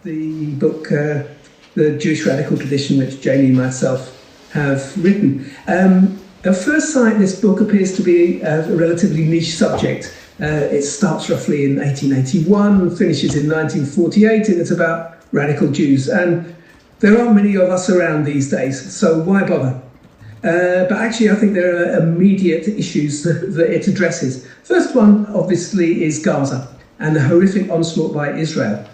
the book, The Jewish Radical Tradition, which Janey and myself have written. At first sight, this book appears to be a relatively niche subject. It starts roughly in 1881, finishes in 1948, and it's about radical Jews. And there aren't many of us around these days, so why bother? But actually, I think there are immediate issues that it addresses. First one, obviously, is Gaza and the horrific onslaught by Israel.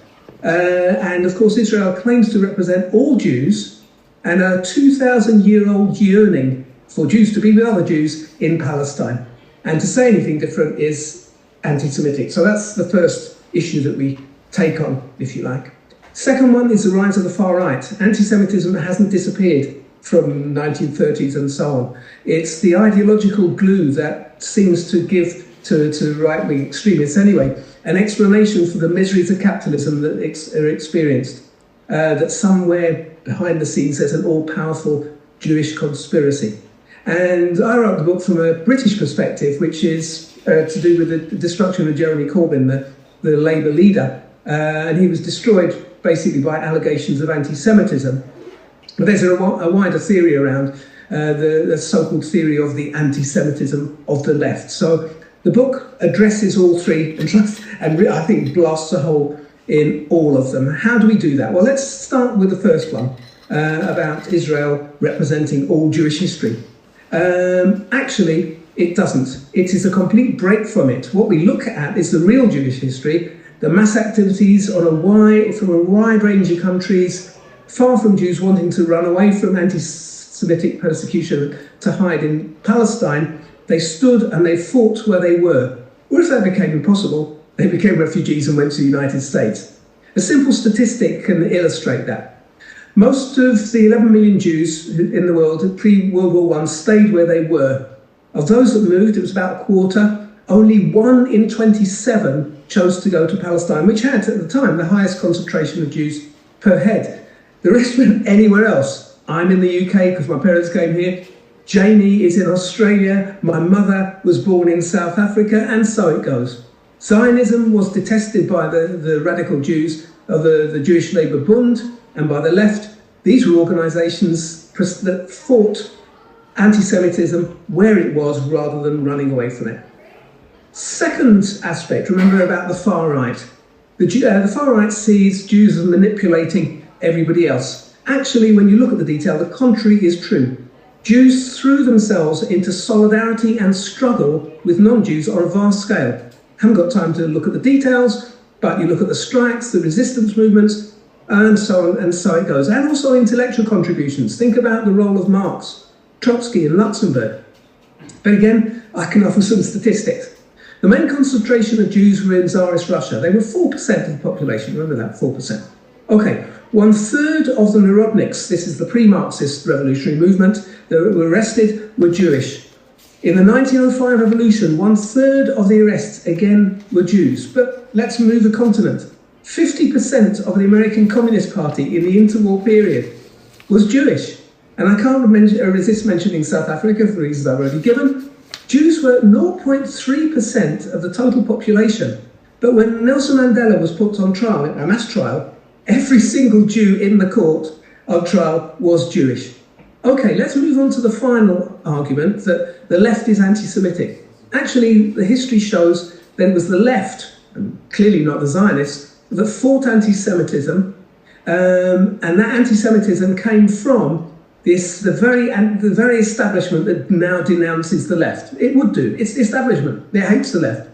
And of course, Israel claims to represent all Jews and a 2,000-year-old yearning for Jews to be with other Jews in Palestine. And to say anything different is anti-Semitic. So that's the first issue that we take on, if you like. Second one is the rise of the far right. Anti-Semitism hasn't disappeared from 1930s and so on. It's the ideological glue that seems to give to right-wing extremists anyway an explanation for the miseries of capitalism that are experienced, that somewhere behind the scenes there's an all-powerful Jewish conspiracy. And I wrote the book from a British perspective, which is to do with the destruction of Jeremy Corbyn, the Labour leader, and he was destroyed basically by allegations of anti-Semitism. But there's a wider theory around the so-called theory of the anti-Semitism of the left. So the book addresses all three and I think blasts a hole in all of them. How do we do that? Well, let's start with the first one, about Israel representing all Jewish history. Actually, it doesn't. It is a complete break from it. What we look at is the real Jewish history, the mass activities from a wide range of countries, far from Jews wanting to run away from anti-Semitic persecution to hide in Palestine. They stood and they fought where they were. Or if that became impossible, they became refugees and went to the United States. A simple statistic can illustrate that. Most of the 11 million Jews in the world pre-World War I stayed where they were. Of those that moved, it was about a quarter. Only 1 in 27 chose to go to Palestine, which had, at the time, the highest concentration of Jews per head. The rest went anywhere else. I'm in the UK because my parents came here. Janey is in Australia. My mother was born in South Africa, and so it goes. Zionism was detested by the radical Jews of the Jewish Labour Bund and by the left. These were organisations that fought anti-Semitism where it was rather than running away from it. Second aspect, remember about the far right. The far right sees Jews as manipulating everybody else. Actually, when you look at the detail, the contrary is true. Jews threw themselves into solidarity and struggle with non-Jews on a vast scale. Haven't got time to look at the details, but you look at the strikes, the resistance movements, and so on, and so it goes. And also intellectual contributions. Think about the role of Marx, Trotsky, and Luxemburg. But again, I can offer some statistics. The main concentration of Jews were in Tsarist Russia. They were 4% of the population. Remember that, 4%. Okay, 1/3 of the Narodniks, this is the pre-Marxist revolutionary movement, that were arrested were Jewish. In the 1905 revolution, 1/3 of the arrests, again, were Jews. But let's move the continent. 50% of the American Communist Party in the interwar period was Jewish. And I can't resist mentioning South Africa for the reasons I've already given. Jews were 0.3% of the total population. But when Nelson Mandela was put on trial, a mass trial, every single Jew in the court of trial was Jewish. Okay, let's move on to the final argument that the left is anti-Semitic. Actually, the history shows that it was the left, and clearly not the Zionists, that fought anti-Semitism, and that anti-Semitism came from the very establishment that now denounces the left. It would do. It's the establishment. It hates the left.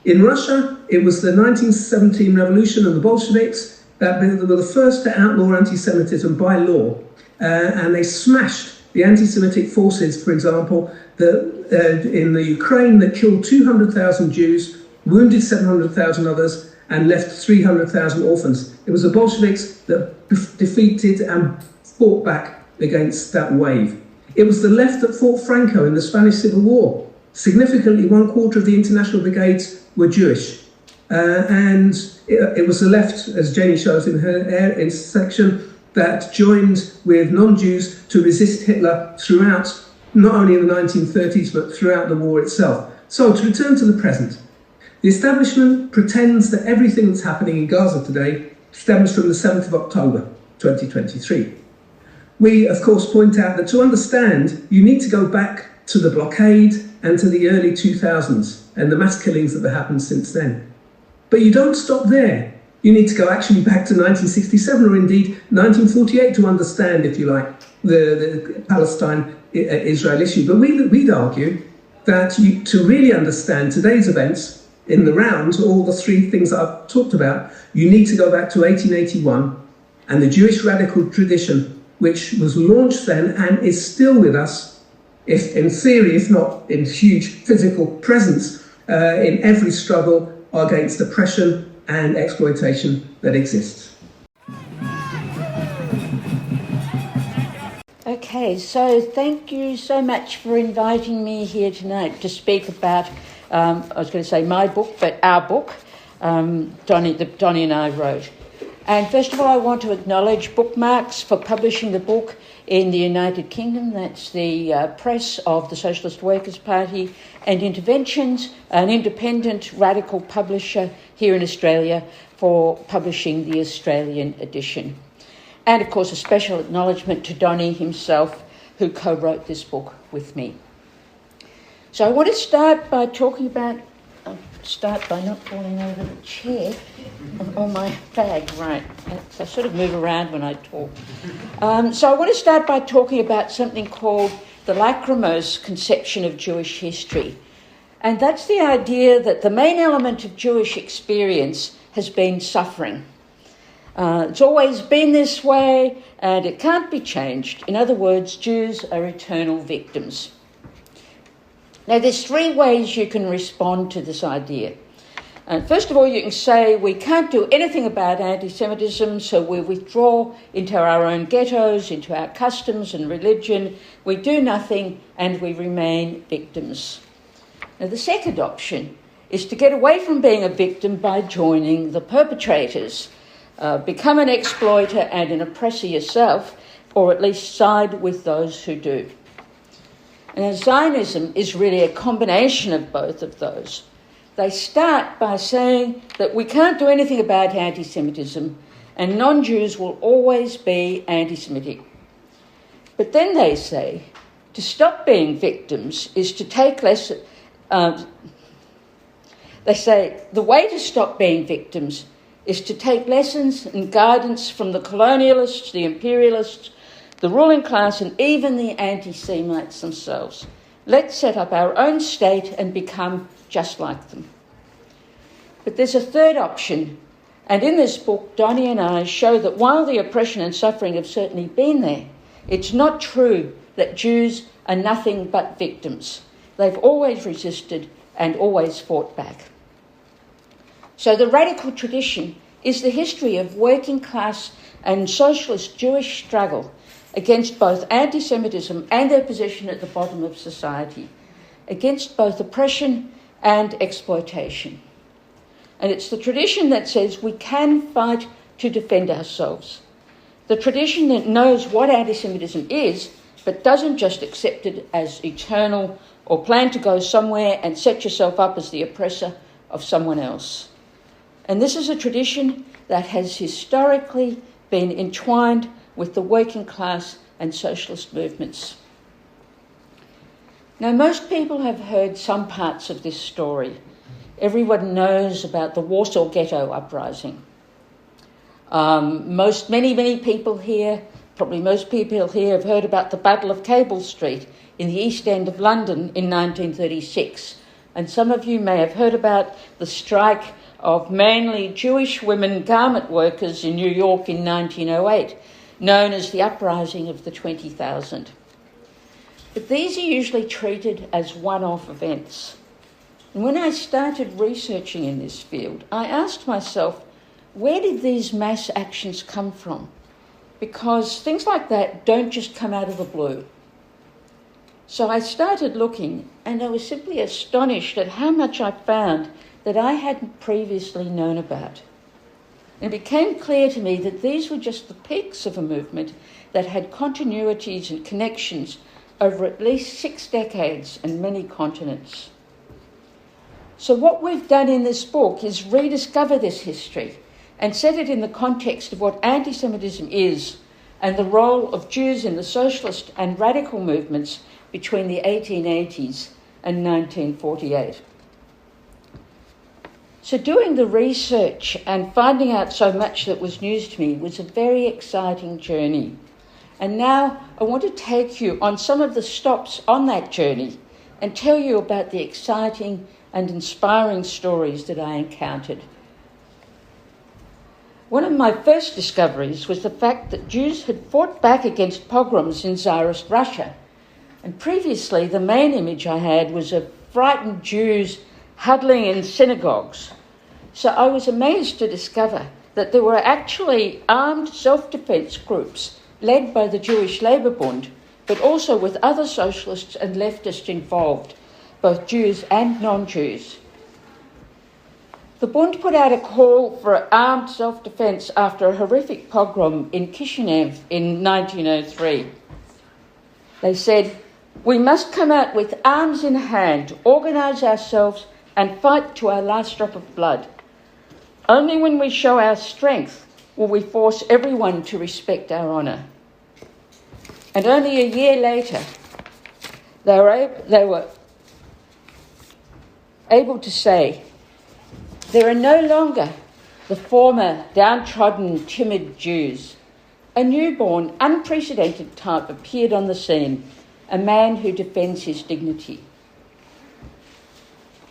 In Russia, it was the 1917 revolution and the Bolsheviks that were the first to outlaw anti-Semitism by law. And they smashed the anti-Semitic forces, for example, in the Ukraine that killed 200,000 Jews, wounded 700,000 others, and left 300,000 orphans. It was the Bolsheviks that defeated and fought back against that wave. It was the left that fought Franco in the Spanish Civil War. Significantly, 1/4 of the international brigades were Jewish. And it was the left, as Janey shows in her section, that joined with non-Jews to resist Hitler throughout, not only in the 1930s, but throughout the war itself. So to return to the present, the establishment pretends that everything that's happening in Gaza today stems from the 7th of October 2023. We, of course, point out that to understand, you need to go back to the blockade and to the early 2000s and the mass killings that have happened since then. But you don't stop there. You need to go actually back to 1967 or indeed 1948 to understand, if you like, the Palestine-Israel issue. But we'd argue that to really understand today's events in the round, all the three things that I've talked about, you need to go back to 1881 and the Jewish radical tradition, which was launched then and is still with us, if in theory, if not in huge physical presence, in every struggle against oppression and exploitation that exists. Okay, so thank you so much for inviting me here tonight to speak about, I was going to say my book, but our book, Donny and I wrote. And first of all, I want to acknowledge Bookmarks for publishing the book in the United Kingdom. That's the press of the Socialist Workers' Party, and Interventions, an independent radical publisher here in Australia, for publishing the Australian edition. And, of course, a special acknowledgement to Donny himself, who co-wrote this book with me. So I want to start by talking about... start by not falling over the chair or my bag, right. So I sort of move around when I talk. So I want to start by talking about something called the lachrymose conception of Jewish history. And that's the idea that the main element of Jewish experience has been suffering. It's always been this way and it can't be changed. In other words, Jews are eternal victims. Now, there's three ways you can respond to this idea. First of all, you can say we can't do anything about anti-Semitism, so we withdraw into our own ghettos, into our customs and religion. We do nothing and we remain victims. Now, the second option is to get away from being a victim by joining the perpetrators. Become an exploiter and an oppressor yourself, or at least side with those who do. And Zionism is really a combination of both of those. They start by saying that we can't do anything about anti-Semitism and non-Jews will always be anti-Semitic. But then they say to stop being victims is to take less... they say the way to stop being victims is to take lessons and guidance from the colonialists, the imperialists, the ruling class, and even the anti-Semites themselves. Let's set up our own state and become just like them. But there's a third option, and in this book, Donny and I show that while the oppression and suffering have certainly been there, it's not true that Jews are nothing but victims. They've always resisted and always fought back. So the radical tradition is the history of working class and socialist Jewish struggle against both anti-Semitism and their position at the bottom of society, against both oppression and exploitation. And it's the tradition that says we can fight to defend ourselves. The tradition that knows what anti-Semitism is, but doesn't just accept it as eternal or plan to go somewhere and set yourself up as the oppressor of someone else. And this is a tradition that has historically been entwined with the working class and socialist movements. Now, most people have heard some parts of this story. Everyone knows about the Warsaw Ghetto uprising. Many people here, probably most people here, have heard about the Battle of Cable Street in the East End of London in 1936. And some of you may have heard about the strike of mainly Jewish women garment workers in New York in 1908, known as the Uprising of the 20,000. But these are usually treated as one-off events. And when I started researching in this field, I asked myself, where did these mass actions come from? Because things like that don't just come out of the blue. So I started looking, and I was simply astonished at how much I found that I hadn't previously known about. And it became clear to me that these were just the peaks of a movement that had continuities and connections over at least 6 decades and many continents. So what we've done in this book is rediscover this history and set it in the context of what anti-Semitism is and the role of Jews in the socialist and radical movements between the 1880s and 1948. So doing the research and finding out so much that was news to me was a very exciting journey. And now I want to take you on some of the stops on that journey and tell you about the exciting and inspiring stories that I encountered. One of my first discoveries was the fact that Jews had fought back against pogroms in Tsarist Russia. And previously, the main image I had was of frightened Jews huddling in synagogues. So I was amazed to discover that there were actually armed self-defence groups led by the Jewish Labour Bund, but also with other socialists and leftists involved, both Jews and non-Jews. The Bund put out a call for armed self-defence after a horrific pogrom in Kishinev in 1903. They said, "We must come out with arms in hand, organise ourselves and fight to our last drop of blood. Only when we show our strength will we force everyone to respect our honour." And only a year later, they were able to say, "There are no longer the former downtrodden, timid Jews. A newborn, unprecedented type appeared on the scene, a man who defends his dignity."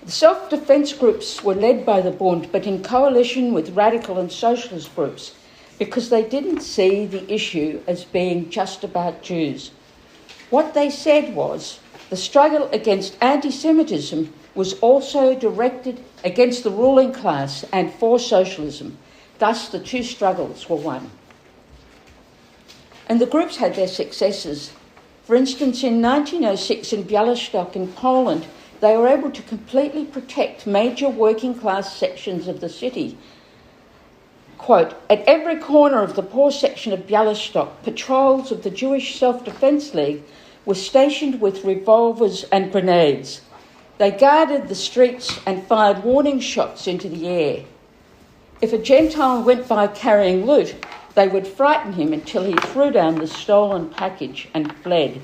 The self-defence groups were led by the Bund, but in coalition with radical and socialist groups, because they didn't see the issue as being just about Jews. What they said was the struggle against anti-Semitism was also directed against the ruling class and for socialism. Thus, the two struggles were one. And the groups had their successes. For instance, in 1906 in Białystok in Poland, they were able to completely protect major working class sections of the city. Quote, "At every corner of the poor section of Białystok, patrols of the Jewish Self-Defence League were stationed with revolvers and grenades. They guarded the streets and fired warning shots into the air. If a Gentile went by carrying loot, they would frighten him until he threw down the stolen package and fled."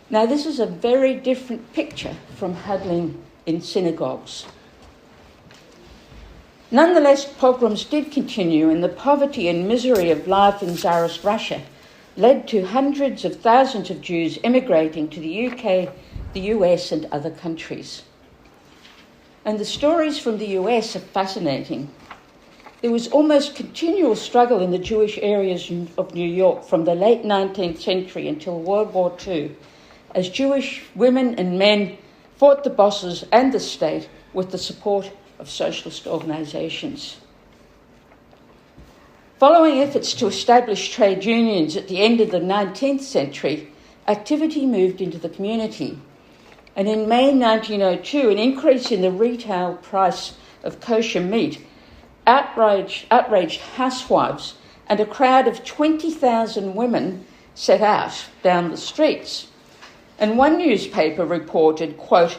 Now, this is a very different picture from huddling in synagogues. Nonetheless, pogroms did continue, and the poverty and misery of life in Tsarist Russia led to hundreds of thousands of Jews emigrating to the UK, the US and other countries. And the stories from the US are fascinating. There was almost continual struggle in the Jewish areas of New York from the late 19th century until World War II, as Jewish women and men fought the bosses and the state with the support of socialist organisations. Following efforts to establish trade unions at the end of the 19th century, activity moved into the community. And in May 1902, an increase in the retail price of kosher meat outraged housewives, and a crowd of 20,000 women set out down the streets. And one newspaper reported, quote,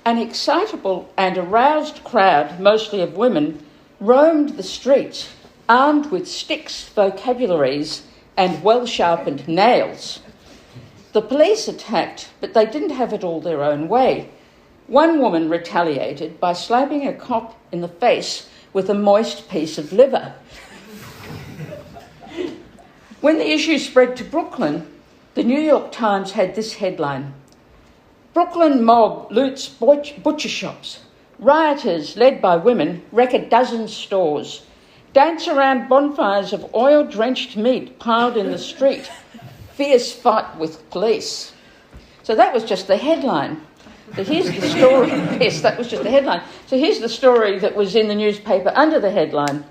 "An excitable and aroused crowd, mostly of women, roamed the streets, armed with sticks, vocabularies, and well-sharpened nails. The police attacked, but they didn't have it all their own way. One woman retaliated by slapping a cop in the face with a moist piece of liver." When the issue spread to Brooklyn, the New York Times had this headline: "Brooklyn mob loots butcher shops. Rioters, led by women, wreck a dozen stores. Dance around bonfires of oil-drenched meat piled in the street. Fierce fight with police." So that was just the headline. But here's the story. Yes, that was just the headline. So here's the story that was in the newspaper under the headline.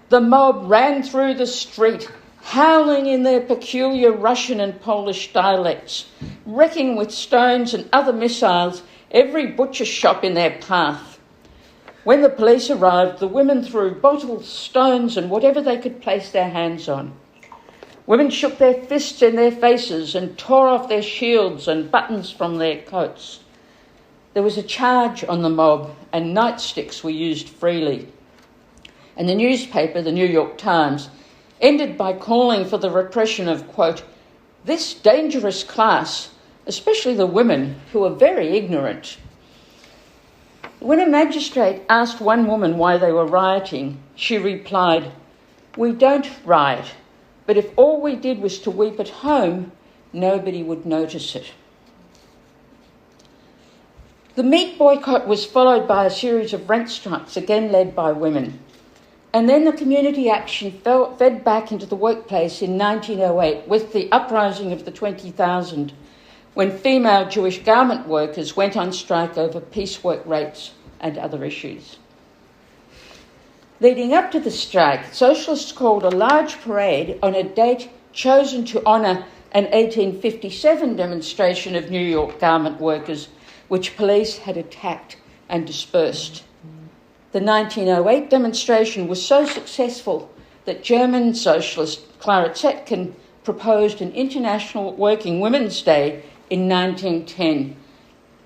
"The mob ran through the street, howling in their peculiar Russian and Polish dialects, wrecking with stones and other missiles every butcher shop in their path. When the police arrived, the women threw bottles, stones and whatever they could place their hands on. Women shook their fists in their faces and tore off their shields and buttons from their coats. There was a charge on the mob and nightsticks were used freely. And the newspaper, the New York Times, ended by calling for the repression of, quote, "this dangerous class, especially the women who are very ignorant." When a magistrate asked one woman why they were rioting, she replied, "We don't riot, but if all we did was to weep at home, nobody would notice it." The meat boycott was followed by a series of rent strikes, again led by women. And then the community action fed back into the workplace in 1908 with the uprising of the 20,000, when female Jewish garment workers went on strike over piecework rates and other issues. Leading up to the strike, socialists called a large parade on a date chosen to honour an 1857 demonstration of New York garment workers, which police had attacked and dispersed. The 1908 demonstration was so successful that German socialist Clara Zetkin proposed an International Working Women's Day in 1910,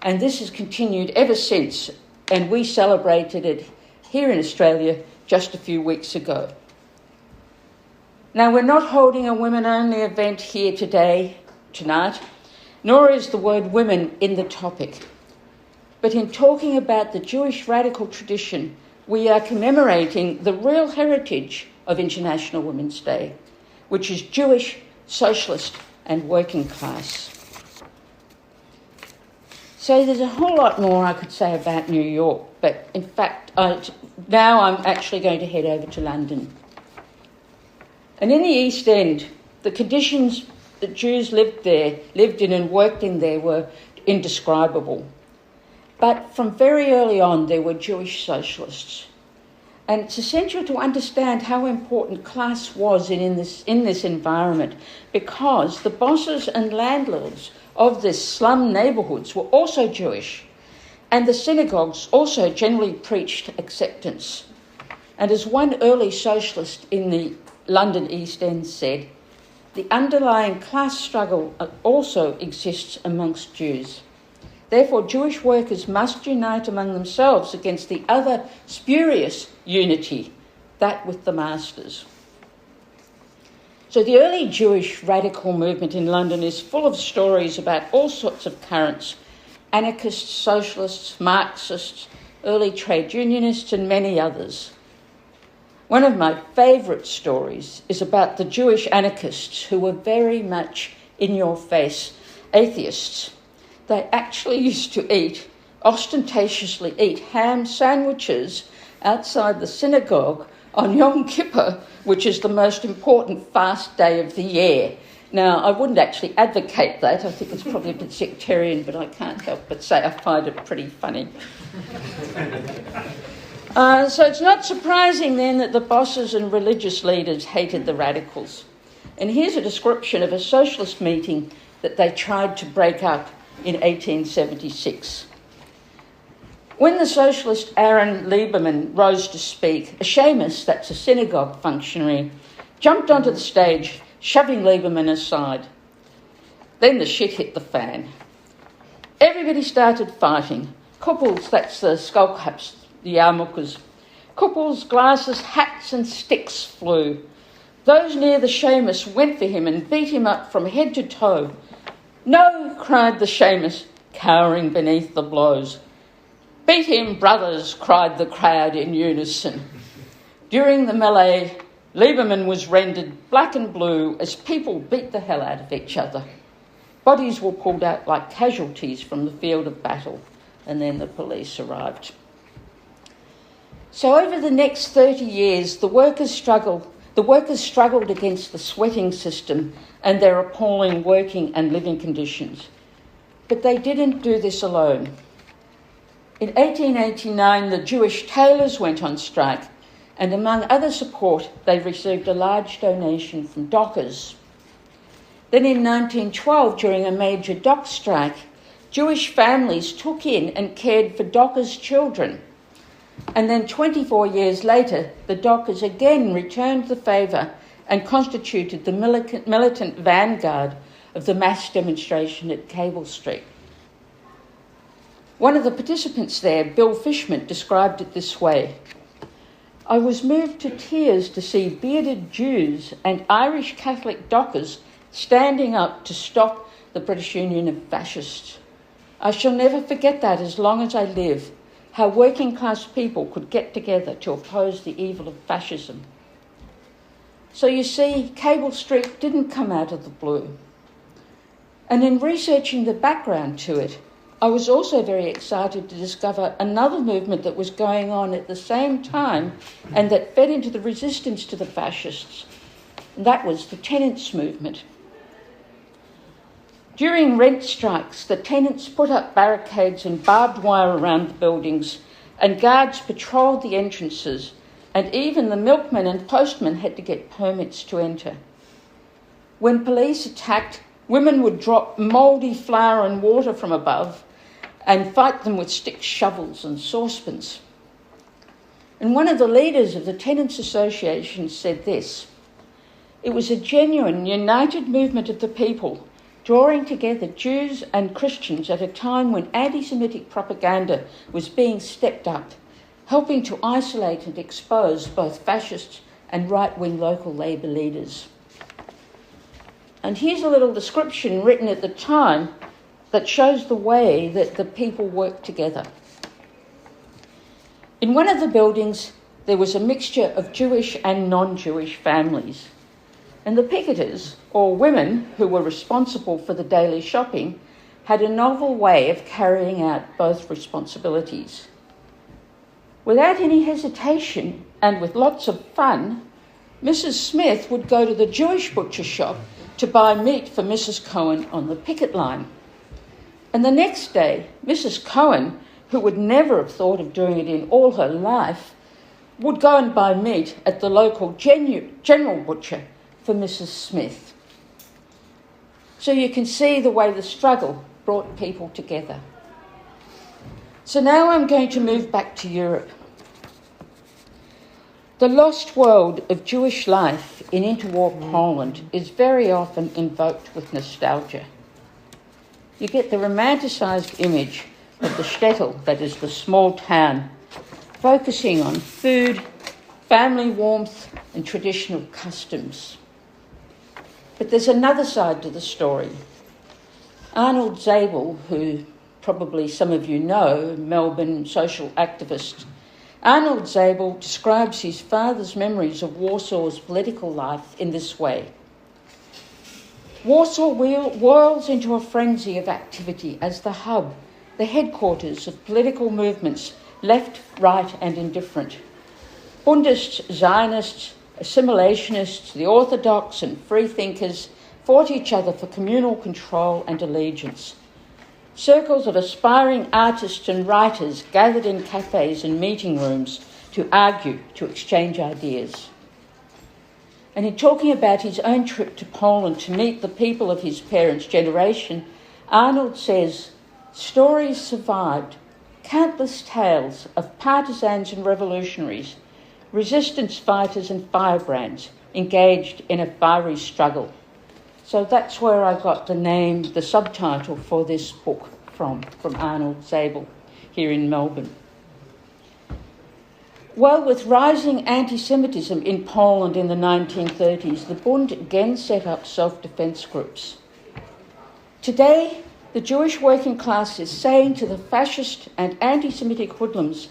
and this has continued ever since, and we celebrated it here in Australia just a few weeks ago. Now, we're not holding a women-only event here tonight, nor is the word women in the topic. But in talking about the Jewish radical tradition, we are commemorating the real heritage of International Women's Day, which is Jewish, socialist and working class. So there's a whole lot more I could say about New York, but in fact, now I'm actually going to head over to London. And in the East End, the conditions that Jews lived in and worked in there were indescribable. But from very early on, there were Jewish socialists. And it's essential to understand how important class was in this environment, because the bosses and landlords of this slum neighbourhoods were also Jewish, and the synagogues also generally preached acceptance. And as one early socialist in the London East End said, the underlying class struggle also exists amongst Jews. Therefore, Jewish workers must unite among themselves against the other spurious unity, that with the masters. So the early Jewish radical movement in London is full of stories about all sorts of currents: anarchists, socialists, Marxists, early trade unionists, and many others. One of my favourite stories is about the Jewish anarchists who were very much in-your-face atheists. They actually used to ostentatiously eat ham sandwiches outside the synagogue on Yom Kippur, which is the most important fast day of the year. Now, I wouldn't actually advocate that. I think it's probably a bit sectarian, but I can't help but say I find it pretty funny. So it's not surprising then that the bosses and religious leaders hated the radicals. And here's a description of a socialist meeting that they tried to break up in 1876. When the socialist Aaron Lieberman rose to speak, a Seamus, that's a synagogue functionary, jumped onto the stage, shoving Lieberman aside. Then the shit hit the fan. Everybody started fighting. Couples, that's the skullcaps, the yarmulkes. Couples, glasses, hats and sticks flew. Those near the Seamus went for him and beat him up from head to toe. "No," cried the Seamus, cowering beneath the blows. "Beat him, brothers," cried the crowd in unison. During the melee, Lieberman was rendered black and blue as people beat the hell out of each other. Bodies were pulled out like casualties from the field of battle, and then the police arrived. So over the next 30 years, the workers struggled against the sweating system and their appalling working and living conditions. But they didn't do this alone. In 1889, the Jewish tailors went on strike, and among other support, they received a large donation from dockers. Then in 1912, during a major dock strike, Jewish families took in and cared for dockers' children. And then 24 years later, the dockers again returned the favour and constituted the militant vanguard of the mass demonstration at Cable Street. One of the participants there, Bill Fishman, described it this way: I was moved to tears to see bearded Jews and Irish Catholic dockers standing up to stop the British Union of fascists. I shall never forget that as long as I live, how working class people could get together to oppose the evil of fascism. So you see, Cable Street didn't come out of the blue. And in researching the background to it, I was also very excited to discover another movement that was going on at the same time and that fed into the resistance to the fascists. And that was the tenants' movement. During rent strikes, the tenants put up barricades and barbed wire around the buildings, and guards patrolled the entrances, and even the milkmen and postmen had to get permits to enter. When police attacked, women would drop mouldy flour and water from above and fight them with sticks, shovels and saucepans. And one of the leaders of the Tenants Association said this: "It was a genuine, united movement of the people, drawing together Jews and Christians at a time when anti-Semitic propaganda was being stepped up, helping to isolate and expose both fascists and right-wing local Labour leaders." And here's a little description written at the time that shows the way that the people worked together. In one of the buildings, there was a mixture of Jewish and non-Jewish families. And the picketers, or women who were responsible for the daily shopping, had a novel way of carrying out both responsibilities. Without any hesitation and with lots of fun, Mrs. Smith would go to the Jewish butcher shop to buy meat for Mrs. Cohen on the picket line. And the next day, Mrs. Cohen, who would never have thought of doing it in all her life, would go and buy meat at the local general butcher for Mrs. Smith. So you can see the way the struggle brought people together. So now I'm going to move back to Europe. The lost world of Jewish life in interwar Poland is very often invoked with nostalgia. You get the romanticised image of the shtetl, that is the small town, focusing on food, family warmth and traditional customs. But there's another side to the story. Arnold Zabel, who probably some of you know, Melbourne social activist, Arnold Zabel describes his father's memories of Warsaw's political life in this way. Warsaw whirls into a frenzy of activity as the hub, the headquarters of political movements, left, right and indifferent. Bundists, Zionists, assimilationists, the orthodox and freethinkers fought each other for communal control and allegiance. Circles of aspiring artists and writers gathered in cafes and meeting rooms to argue, to exchange ideas. And in talking about his own trip to Poland to meet the people of his parents' generation, Arnold says, "Stories survived, countless tales of partisans and revolutionaries, resistance fighters and firebrands engaged in a fiery struggle." So that's where I got the name, the subtitle for this book from Arnold Zabel here in Melbourne. Well, with rising anti-Semitism in Poland in the 1930s, the Bund again set up self-defence groups. Today, the Jewish working class is saying to the fascist and anti-Semitic hoodlums,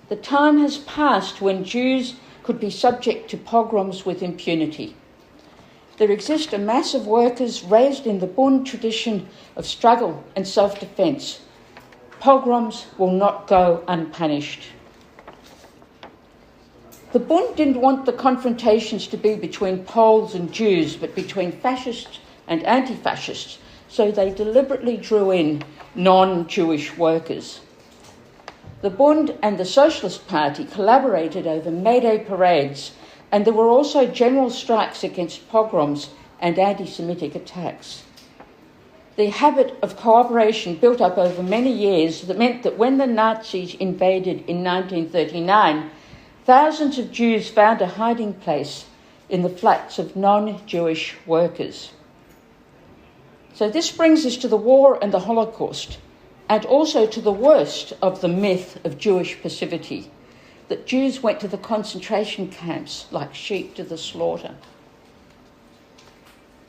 the time has passed when Jews could be subject to pogroms with impunity. There exist a mass of workers raised in the Bund tradition of struggle and self-defence. Pogroms will not go unpunished. The Bund didn't want the confrontations to be between Poles and Jews, but between fascists and anti-fascists, so they deliberately drew in non-Jewish workers. The Bund and the Socialist Party collaborated over May Day parades, and there were also general strikes against pogroms and anti-Semitic attacks. The habit of cooperation built up over many years that meant that when the Nazis invaded in 1939, thousands of Jews found a hiding place in the flats of non-Jewish workers. So this brings us to the war and the Holocaust, and also to the worst of the myth of Jewish passivity, that Jews went to the concentration camps like sheep to the slaughter.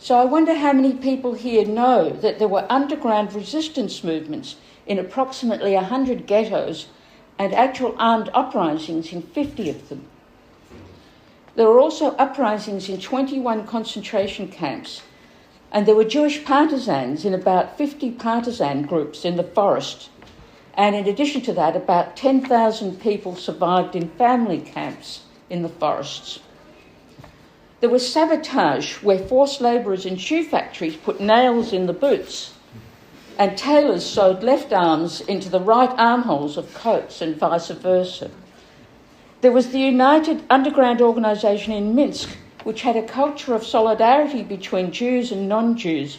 So I wonder how many people here know that there were underground resistance movements in approximately 100 ghettos and actual armed uprisings in 50 of them. There were also uprisings in 21 concentration camps, and there were Jewish partisans in about 50 partisan groups in the forest. And in addition to that, about 10,000 people survived in family camps in the forests. There was sabotage, where forced labourers in shoe factories put nails in the boots, and tailors sewed left arms into the right armholes of coats and vice versa. There was the United Underground Organisation in Minsk, which had a culture of solidarity between Jews and non-Jews,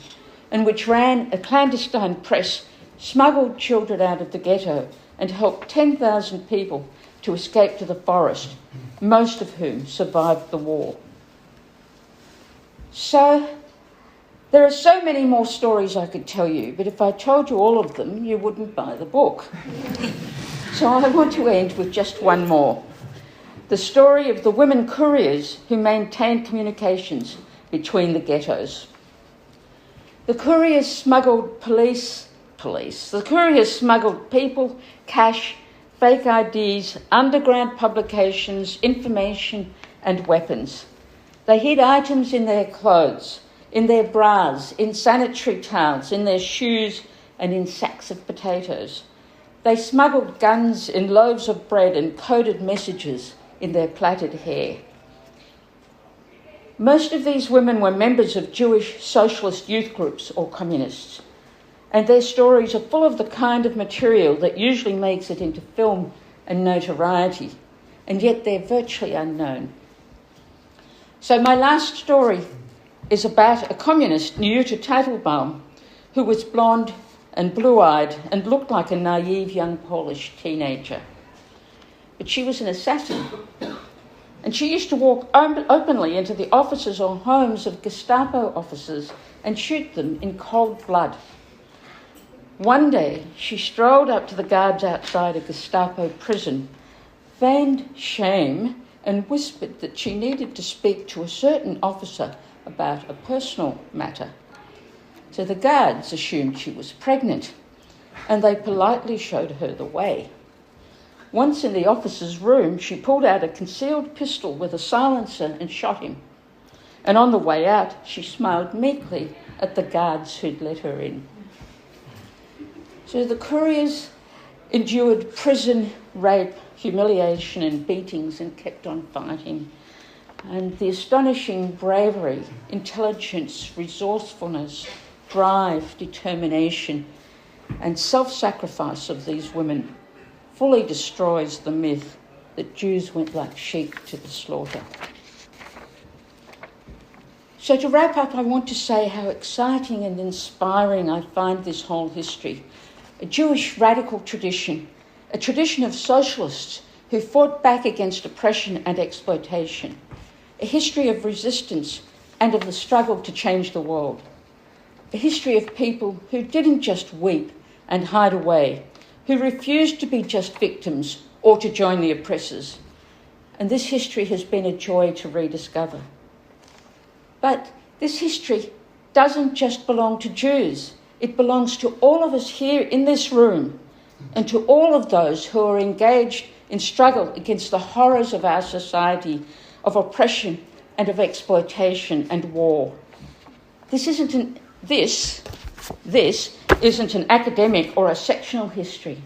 and which ran a clandestine press, smuggled children out of the ghetto, and helped 10,000 people to escape to the forest, most of whom survived the war. So, there are so many more stories I could tell you, but if I told you all of them, you wouldn't buy the book. So I want to end with just one more. The story of the women couriers who maintained communications between the ghettos. The couriers smuggled The couriers smuggled people, cash, fake IDs, underground publications, information and weapons. They hid items in their clothes, in their bras, in sanitary towels, in their shoes and in sacks of potatoes. They smuggled guns in loaves of bread and coded messages in their plaited hair. Most of these women were members of Jewish socialist youth groups or communists, and their stories are full of the kind of material that usually makes it into film and notoriety, and yet they're virtually unknown. So my last story is about a communist, Jutta Teitelbaum, who was blonde and blue-eyed and looked like a naive young Polish teenager. But she was an assassin, and she used to walk openly into the offices or homes of Gestapo officers and shoot them in cold blood. One day, she strolled up to the guards outside a Gestapo prison, feigned shame, and whispered that she needed to speak to a certain officer about a personal matter. So the guards assumed she was pregnant, and they politely showed her the way. Once in the officer's room, she pulled out a concealed pistol with a silencer and shot him. And on the way out, she smiled meekly at the guards who'd let her in. So the couriers endured prison, rape, humiliation and beatings and kept on fighting. And the astonishing bravery, intelligence, resourcefulness, drive, determination and self-sacrifice of these women fully destroys the myth that Jews went like sheep to the slaughter. So to wrap up, I want to say how exciting and inspiring I find this whole history. A Jewish radical tradition, a tradition of socialists who fought back against oppression and exploitation, a history of resistance and of the struggle to change the world, a history of people who didn't just weep and hide away, who refused to be just victims or to join the oppressors. And this history has been a joy to rediscover. But this history doesn't just belong to Jews. It belongs to all of us here in this room and to all of those who are engaged in struggle against the horrors of our society, of oppression and of exploitation and war. This isn't an academic or a sectional history,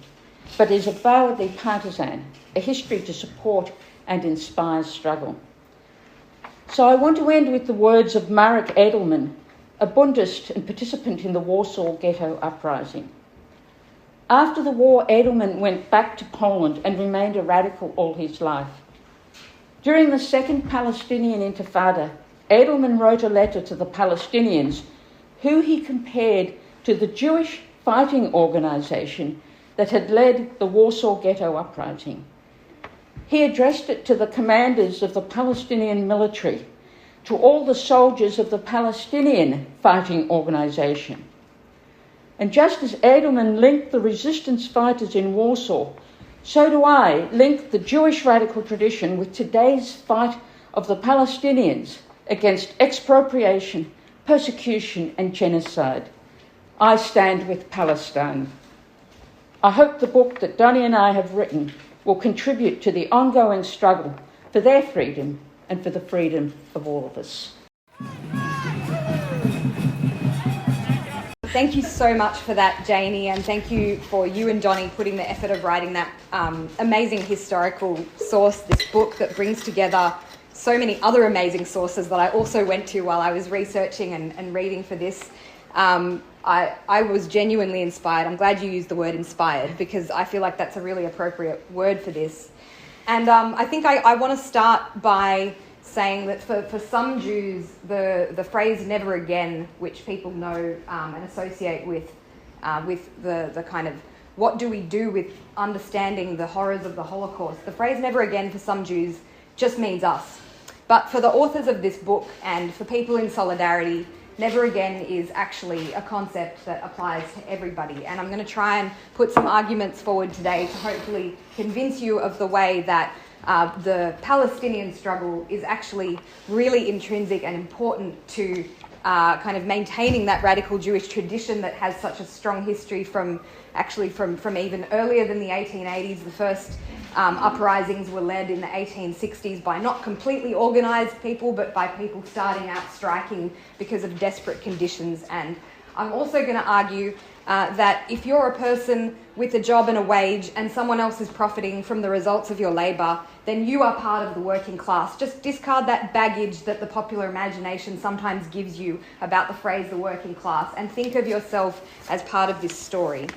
but is avowedly partisan, a history to support and inspire struggle. So I want to end with the words of Marek Edelman, a Bundist and participant in the Warsaw Ghetto Uprising. After the war, Edelman went back to Poland and remained a radical all his life. During the Second Palestinian Intifada, Edelman wrote a letter to the Palestinians who he compared to the Jewish fighting organisation that had led the Warsaw Ghetto Uprising. He addressed it to the commanders of the Palestinian military, to all the soldiers of the Palestinian fighting organisation. And just as Edelman linked the resistance fighters in Warsaw so do I link the Jewish radical tradition with today's fight of the Palestinians against expropriation, persecution and genocide. I stand with Palestine. I hope the book that Donny and I have written will contribute to the ongoing struggle for their freedom and for the freedom of all of us. Thank you so much for that, Janey, and thank you for you and Donny putting the effort of writing that amazing historical source, this book that brings together so many other amazing sources that I also went to while I was researching and reading for this. I was genuinely inspired. I'm glad you used the word inspired, because I feel like that's a really appropriate word for this. And I think I want to start by saying that for some Jews, the phrase "never again," which people know and associate with the kind of what do we do with understanding the horrors of the Holocaust, the phrase "never again" for some Jews just means us. But for the authors of this book and for people in solidarity, never again is actually a concept that applies to everybody. And I'm going to try and put some arguments forward today to hopefully convince you of the way that the Palestinian struggle is actually really intrinsic and important to kind of maintaining that radical Jewish tradition that has such a strong history from even earlier than the 1880s. The first uprisings were led in the 1860s by not completely organised people, but by people starting out striking because of desperate conditions. And I'm also going to argue that if you're a person with a job and a wage and someone else is profiting from the results of your labour, then you are part of the working class. Just discard that baggage that the popular imagination sometimes gives you about the phrase the working class and think of yourself as part of this story.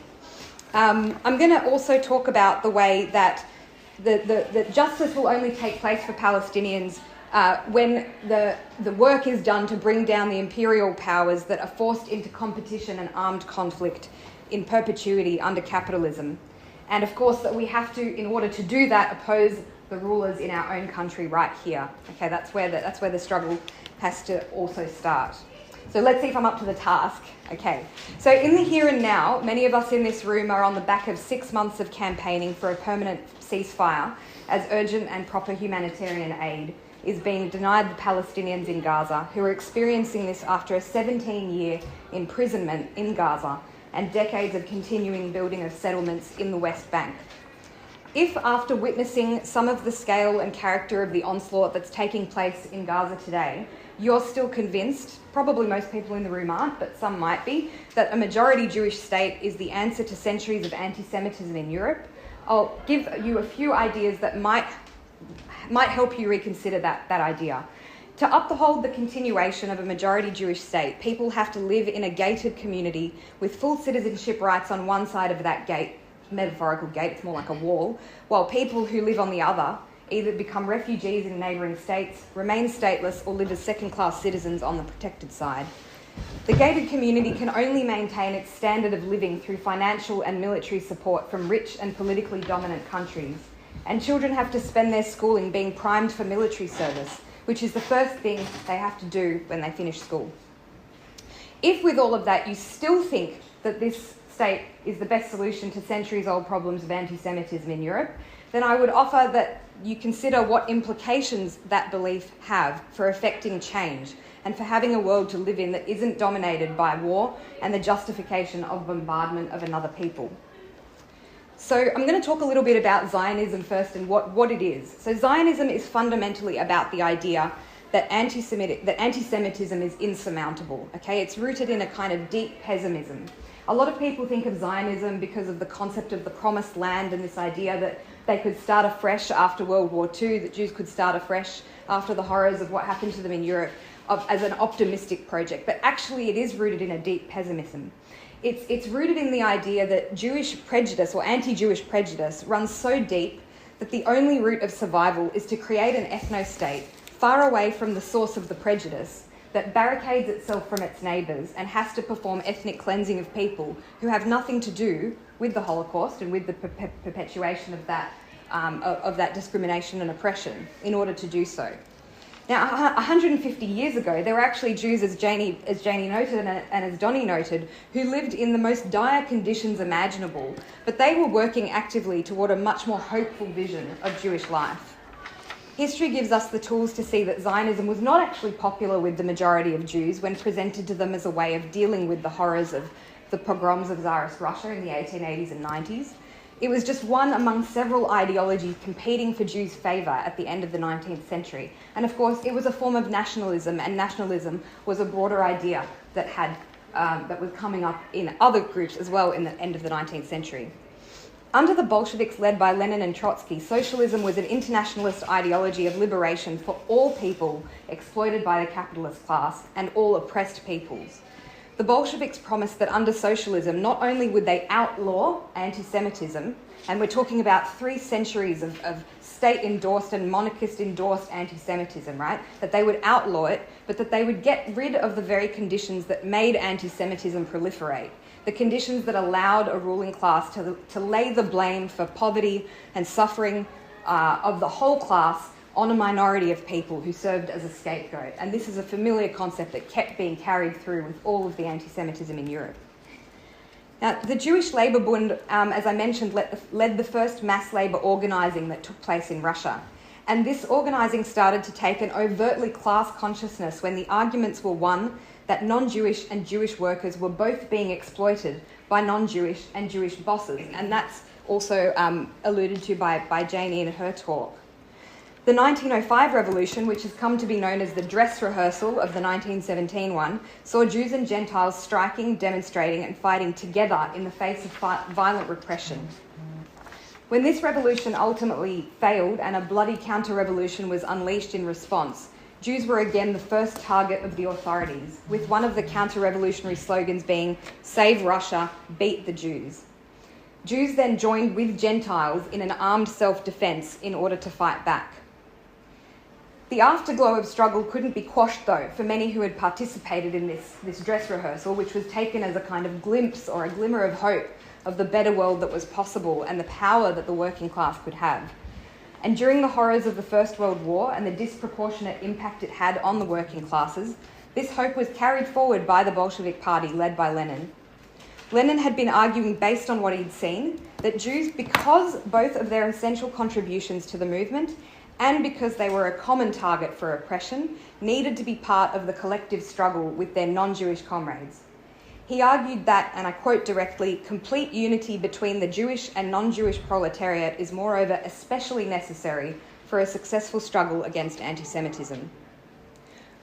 I'm going to also talk about the way that the justice will only take place for Palestinians when the work is done to bring down the imperial powers that are forced into competition and armed conflict in perpetuity under capitalism. And of course that we have to, in order to do that, oppose the rulers in our own country right here. Okay, that's where the struggle has to also start. So let's see if I'm up to the task. Okay, so in the here and now, many of us in this room are on the back of 6 months of campaigning for a permanent ceasefire, as urgent and proper humanitarian aid is being denied the Palestinians in Gaza, who are experiencing this after a 17-year imprisonment in Gaza and decades of continuing building of settlements in the West Bank. If, after witnessing some of the scale and character of the onslaught that's taking place in Gaza today, you're still convinced, probably most people in the room aren't, but some might be, that a majority Jewish state is the answer to centuries of anti-Semitism in Europe, I'll give you a few ideas that might help you reconsider that idea. To uphold the continuation of a majority Jewish state, people have to live in a gated community with full citizenship rights on one side of that gate, metaphorical gate, it's more like a wall, while people who live on the other either become refugees in neighbouring states, remain stateless, or live as second-class citizens on the protected side. The gated community can only maintain its standard of living through financial and military support from rich and politically dominant countries. And children have to spend their schooling being primed for military service, which is the first thing they have to do when they finish school. If with all of that you still think that this state is the best solution to centuries-old problems of anti-Semitism in Europe, then I would offer that you consider what implications that belief have for effecting change and for having a world to live in that isn't dominated by war and the justification of bombardment of another people. So I'm going to talk a little bit about Zionism first and what it is. So Zionism is fundamentally about the idea that anti-Semitism is insurmountable. Okay, it's rooted in a kind of deep pessimism. A lot of people think of Zionism because of the concept of the promised land and this idea that they could start afresh after World War II, that Jews could start afresh after the horrors of what happened to them in Europe as an optimistic project. But actually it is rooted in a deep pessimism. It's rooted in the idea that Jewish prejudice or anti-Jewish prejudice runs so deep that the only route of survival is to create an ethno-state far away from the source of the prejudice that barricades itself from its neighbours and has to perform ethnic cleansing of people who have nothing to do with the Holocaust and with the perpetuation of that discrimination and oppression in order to do so. Now, 150 years ago, there were actually Jews, as Janey noted and as Donny noted, who lived in the most dire conditions imaginable, but they were working actively toward a much more hopeful vision of Jewish life. History gives us the tools to see that Zionism was not actually popular with the majority of Jews when presented to them as a way of dealing with the horrors of the pogroms of Tsarist Russia in the 1880s and 90s. It was just one among several ideologies competing for Jews' favour at the end of the 19th century. And of course, it was a form of nationalism, and nationalism was a broader idea that was coming up in other groups as well in the end of the 19th century. Under the Bolsheviks led by Lenin and Trotsky, socialism was an internationalist ideology of liberation for all people exploited by the capitalist class and all oppressed peoples. The Bolsheviks promised that under socialism, not only would they outlaw anti-Semitism, and we're talking about 3 centuries of state-endorsed and monarchist-endorsed anti-Semitism, right? That they would outlaw it, but that they would get rid of the very conditions that made anti-Semitism proliferate, the conditions that allowed a ruling class to lay the blame for poverty and suffering of the whole class on a minority of people who served as a scapegoat. And this is a familiar concept that kept being carried through with all of the anti-Semitism in Europe. Now, the Jewish Labour Bund, as I mentioned, led the first mass labour organising that took place in Russia. And this organising started to take an overtly class consciousness when the arguments were, one, that non-Jewish and Jewish workers were both being exploited by non-Jewish and Jewish bosses. And that's also alluded to by Janey in her talk. The 1905 revolution, which has come to be known as the dress rehearsal of the 1917 one, saw Jews and Gentiles striking, demonstrating and fighting together in the face of violent repression. When this revolution ultimately failed and a bloody counter-revolution was unleashed in response, Jews were again the first target of the authorities, with one of the counter-revolutionary slogans being, "Save Russia, beat the Jews." Jews then joined with Gentiles in an armed self-defence in order to fight back. The afterglow of struggle couldn't be quashed, though, for many who had participated in this dress rehearsal, which was taken as a kind of glimpse or a glimmer of hope of the better world that was possible and the power that the working class could have. And during the horrors of the First World War and the disproportionate impact it had on the working classes, this hope was carried forward by the Bolshevik Party led by Lenin. Lenin had been arguing, based on what he'd seen, that Jews, because both of their essential contributions to the movement and because they were a common target for oppression, needed to be part of the collective struggle with their non-Jewish comrades. He argued that, and I quote directly, "complete unity between the Jewish and non-Jewish proletariat is moreover especially necessary for a successful struggle against anti-Semitism."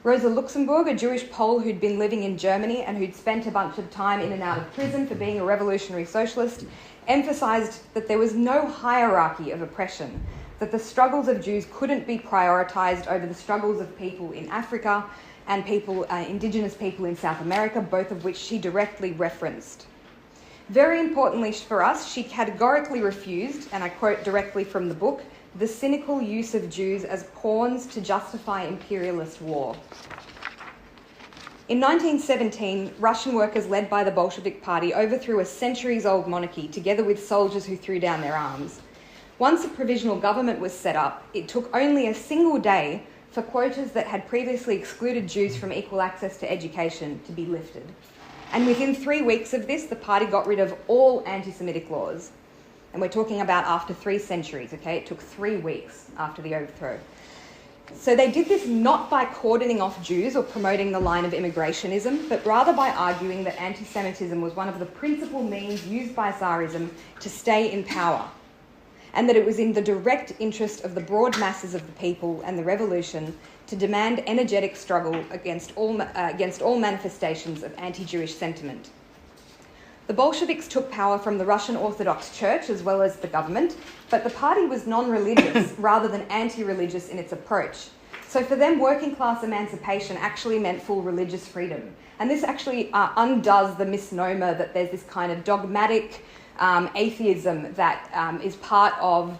Rosa Luxemburg, a Jewish Pole who'd been living in Germany and who'd spent a bunch of time in and out of prison for being a revolutionary socialist, emphasised that there was no hierarchy of oppression, that the struggles of Jews couldn't be prioritised over the struggles of people in Africa and indigenous people in South America, both of which she directly referenced. Very importantly for us, she categorically refused, and I quote directly from the book, "the cynical use of Jews as pawns to justify imperialist war." In 1917, Russian workers led by the Bolshevik Party overthrew a centuries-old monarchy together with soldiers who threw down their arms. Once a provisional government was set up, it took only a single day for quotas that had previously excluded Jews from equal access to education to be lifted. And within 3 weeks of this, the party got rid of all anti-Semitic laws. And we're talking about after 3 centuries, okay? It took 3 weeks after the overthrow. So they did this not by cordoning off Jews or promoting the line of immigrationism, but rather by arguing that anti-Semitism was one of the principal means used by Tsarism to stay in power, and that it was in the direct interest of the broad masses of the people and the revolution to demand energetic struggle against all manifestations of anti-Jewish sentiment. The Bolsheviks took power from the Russian Orthodox Church as well as the government, but the party was non-religious rather than anti-religious in its approach. So for them, working class emancipation actually meant full religious freedom. And this actually undoes the misnomer that there's this kind of dogmatic atheism that is part of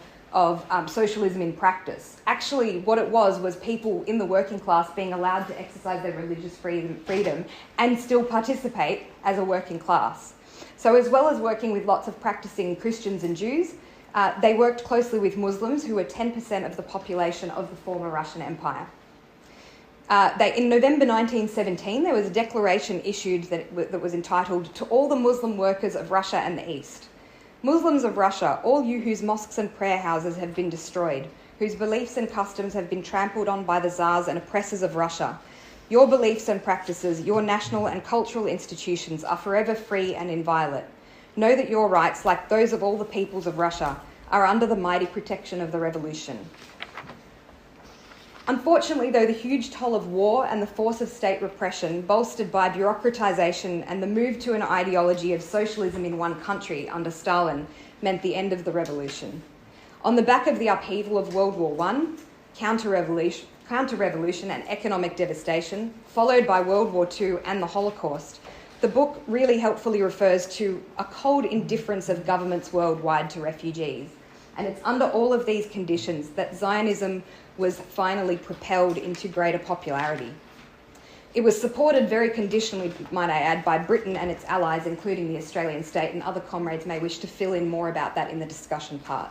socialism in practice. Actually, what it was people in the working class being allowed to exercise their religious freedom and still participate as a working class. So as well as working with lots of practicing Christians and Jews, they worked closely with Muslims who were 10% of the population of the former Russian Empire. In November 1917, there was a declaration issued that was entitled, "To all the Muslim workers of Russia and the East. Muslims of Russia, all you whose mosques and prayer houses have been destroyed, whose beliefs and customs have been trampled on by the czars and oppressors of Russia, your beliefs and practices, your national and cultural institutions are forever free and inviolate. Know that your rights, like those of all the peoples of Russia, are under the mighty protection of the revolution." Unfortunately, though, the huge toll of war and the force of state repression, bolstered by bureaucratisation and the move to an ideology of socialism in one country under Stalin, meant the end of the revolution. On the back of the upheaval of World War I, counter-revolution and economic devastation, followed by World War II and the Holocaust, the book really helpfully refers to a cold indifference of governments worldwide to refugees. And it's under all of these conditions that Zionism was finally propelled into greater popularity. It was supported very conditionally, might I add, by Britain and its allies, including the Australian state, and other comrades may wish to fill in more about that in the discussion part.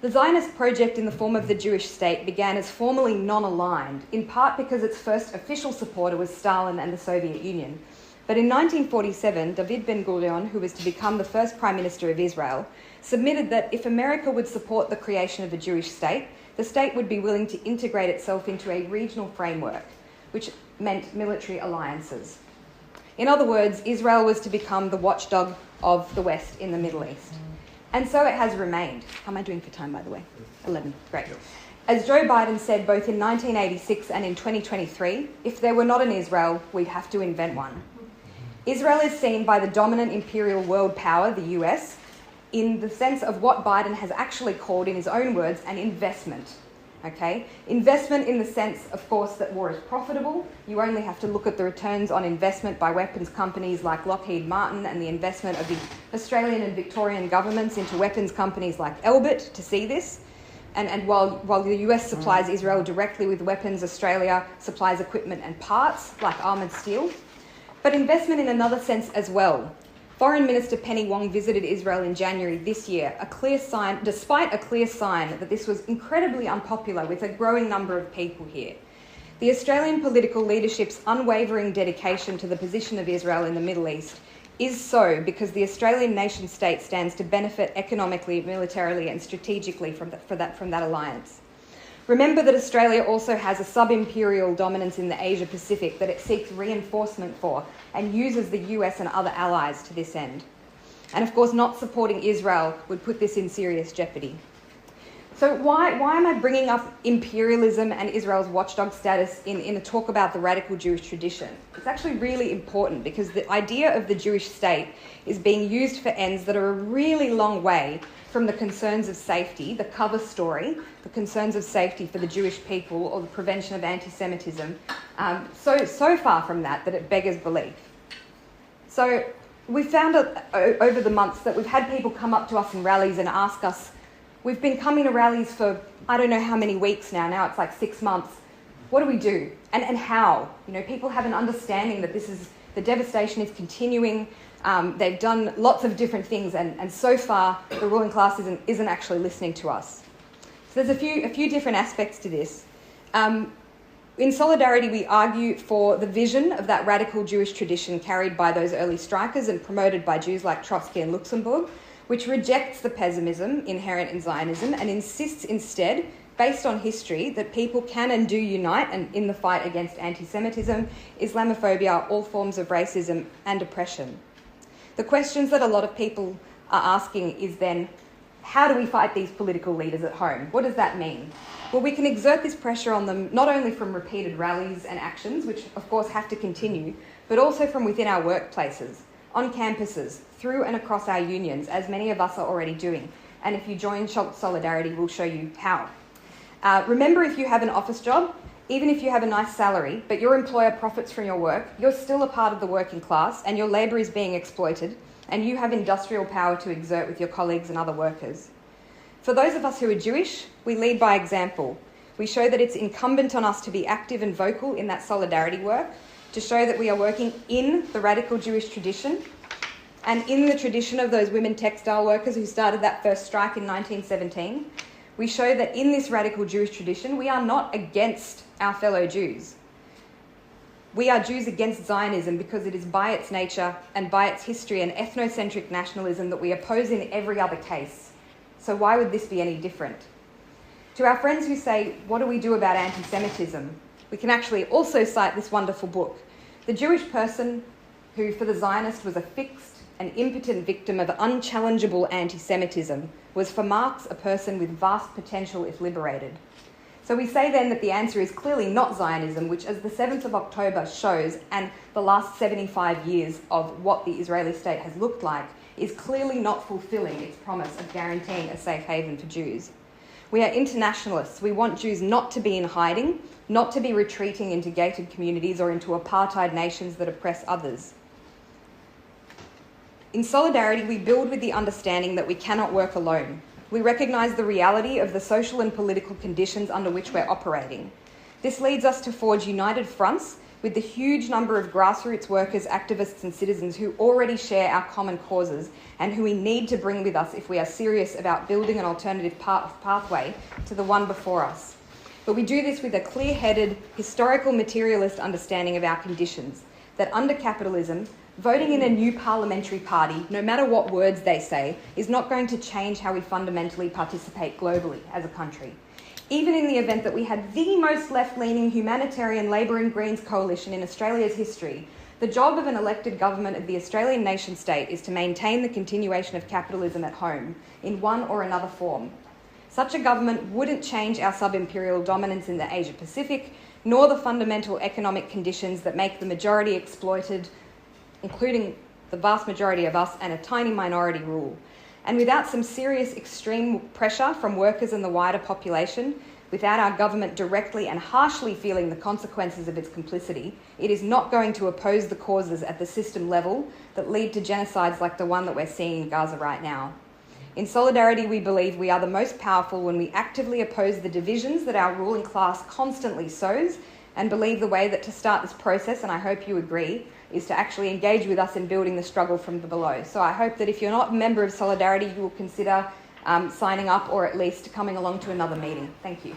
The Zionist project in the form of the Jewish state began as formally non-aligned, in part because its first official supporter was Stalin and the Soviet Union. But in 1947, David Ben-Gurion, who was to become the first Prime Minister of Israel, submitted that if America would support the creation of a Jewish state, the state would be willing to integrate itself into a regional framework, which meant military alliances. In other words, Israel was to become the watchdog of the West in the Middle East. And so it has remained. How am I doing for time, by the way? 11. Great. As Joe Biden said both in 1986 and in 2023, if there were not an Israel, we'd have to invent one. Israel is seen by the dominant imperial world power, the US, in the sense of what Biden has actually called, in his own words, an investment. Okay? Investment in the sense, of course, that war is profitable. You only have to look at the returns on investment by weapons companies like Lockheed Martin and the investment of the Australian and Victorian governments into weapons companies like Elbit to see this. And while the US supplies Israel directly with weapons, Australia supplies equipment and parts like armoured steel. But investment in another sense as well. Foreign Minister Penny Wong visited Israel in January this year, despite a clear sign that this was incredibly unpopular with a growing number of people here. The Australian political leadership's unwavering dedication to the position of Israel in the Middle East is so because the Australian nation state stands to benefit economically, militarily and strategically from that alliance. Remember that Australia also has a sub-imperial dominance in the Asia-Pacific that it seeks reinforcement for and uses the US and other allies to this end. And of course, not supporting Israel would put this in serious jeopardy. So why am I bringing up imperialism and Israel's watchdog status in a talk about the radical Jewish tradition? It's actually really important because the idea of the Jewish state is being used for ends that are a really long way from the concerns of safety, the cover story, the concerns of safety for the Jewish people or the prevention of anti-Semitism, so far from that it beggars belief. So we found over the months that we've had people come up to us in rallies and ask us, we've been coming to rallies for I don't know how many weeks now it's like 6 months. What do we do? And how? You know, people have an understanding that the devastation is continuing. They've done lots of different things, and so far the ruling class isn't actually listening to us. So there's a few different aspects to this. In Solidarity, we argue for the vision of that radical Jewish tradition carried by those early strikers and promoted by Jews like Trotsky and Luxemburg, which rejects the pessimism inherent in Zionism and insists instead, based on history, that people can and do unite in the fight against anti-Semitism, Islamophobia, all forms of racism and oppression. The questions that a lot of people are asking is then, how do we fight these political leaders at home? What does that mean? Well, we can exert this pressure on them not only from repeated rallies and actions, which of course have to continue, but also from within our workplaces, on campuses, through and across our unions, as many of us are already doing. And if you join Solidarity, we'll show you how. Remember, if you have an office job, even if you have a nice salary, but your employer profits from your work, you're still a part of the working class and your labour is being exploited, and you have industrial power to exert with your colleagues and other workers. For those of us who are Jewish, we lead by example. We show that it's incumbent on us to be active and vocal in that solidarity work, to show that we are working in the radical Jewish tradition and in the tradition of those women textile workers who started that first strike in 1917. We show that in this radical Jewish tradition, we are not against our fellow Jews. We are Jews against Zionism because it is by its nature and by its history an ethnocentric nationalism that we oppose in every other case. So why would this be any different? To our friends who say, what do we do about anti-Semitism? We can actually also cite this wonderful book. The Jewish person who, for the Zionist, was a fixed and impotent victim of unchallengeable anti-Semitism was for Marx a person with vast potential if liberated. So we say then that the answer is clearly not Zionism, which as the 7th of October shows, and the last 75 years of what the Israeli state has looked like, is clearly not fulfilling its promise of guaranteeing a safe haven for Jews. We are internationalists. We want Jews not to be in hiding, not to be retreating into gated communities or into apartheid nations that oppress others. In solidarity, we build with the understanding that we cannot work alone. We recognise the reality of the social and political conditions under which we're operating. This leads us to forge united fronts with the huge number of grassroots workers, activists and citizens who already share our common causes and who we need to bring with us if we are serious about building an alternative pathway to the one before us. But we do this with a clear-headed, historical materialist understanding of our conditions, that under capitalism, voting in a new parliamentary party, no matter what words they say, is not going to change how we fundamentally participate globally as a country. Even in the event that we had the most left-leaning humanitarian Labour and Greens coalition in Australia's history, the job of an elected government of the Australian nation-state is to maintain the continuation of capitalism at home, in one or another form. Such a government wouldn't change our sub-imperial dominance in the Asia-Pacific, nor the fundamental economic conditions that make the majority exploited, including the vast majority of us and a tiny minority rule. And without some serious extreme pressure from workers and the wider population, without our government directly and harshly feeling the consequences of its complicity, it is not going to oppose the causes at the system level that lead to genocides like the one that we're seeing in Gaza right now. In solidarity, we believe we are the most powerful when we actively oppose the divisions that our ruling class constantly sows, and believe the way that to start this process, and I hope you agree, is to actually engage with us in building the struggle from the below. So I hope that if you're not a member of Solidarity, you will consider signing up or at least coming along to another meeting. Thank you.